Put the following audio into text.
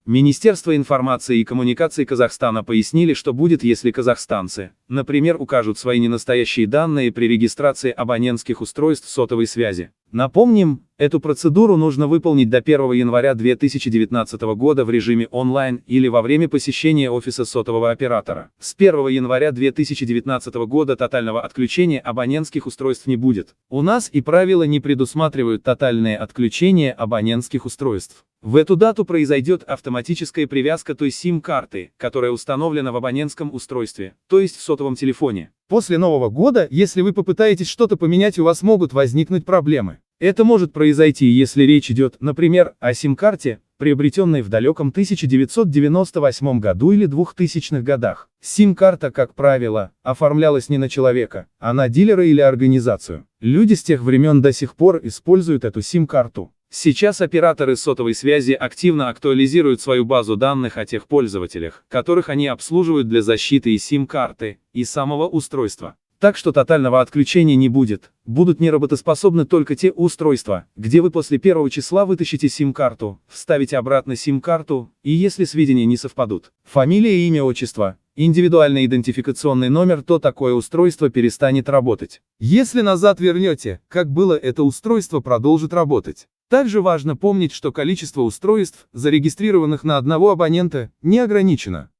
Министерство информации и коммуникаций Казахстана пояснили, что будет, если казахстанцы, например, укажут свои ненастоящие данные при регистрации абонентских устройств сотовой связи. Напомним, эту процедуру нужно выполнить до 1 января 2019 года в режиме онлайн или во время посещения офиса сотового оператора. С 1 января 2019 года тотального отключения абонентских устройств не будет. У нас и правила не предусматривают тотальное отключение абонентских устройств. В эту дату произойдет автоматическая привязка той сим-карты, которая установлена в абонентском устройстве, то есть в сотовом телефоне. После Нового года, если вы попытаетесь что-то поменять, у вас могут возникнуть проблемы. Это может произойти, если речь идет, например, о сим-карте, приобретенной в далеком 1998 году или 2000-х годах. Сим-карта, как правило, оформлялась не на человека, а на дилера или организацию. Люди с тех времен до сих пор используют эту сим-карту. Сейчас операторы сотовой связи активно актуализируют свою базу данных о тех пользователях, которых они обслуживают для защиты и сим-карты, и самого устройства. Так что тотального отключения не будет. Будут неработоспособны только те устройства, где вы после 1 числа вытащите сим-карту, вставите обратно сим-карту, и если сведения не совпадут, фамилия, имя, отчество, индивидуальный идентификационный номер, то такое устройство перестанет работать. Если назад вернете, как было, это устройство продолжит работать. Также важно помнить, что количество устройств, зарегистрированных на одного абонента, не ограничено.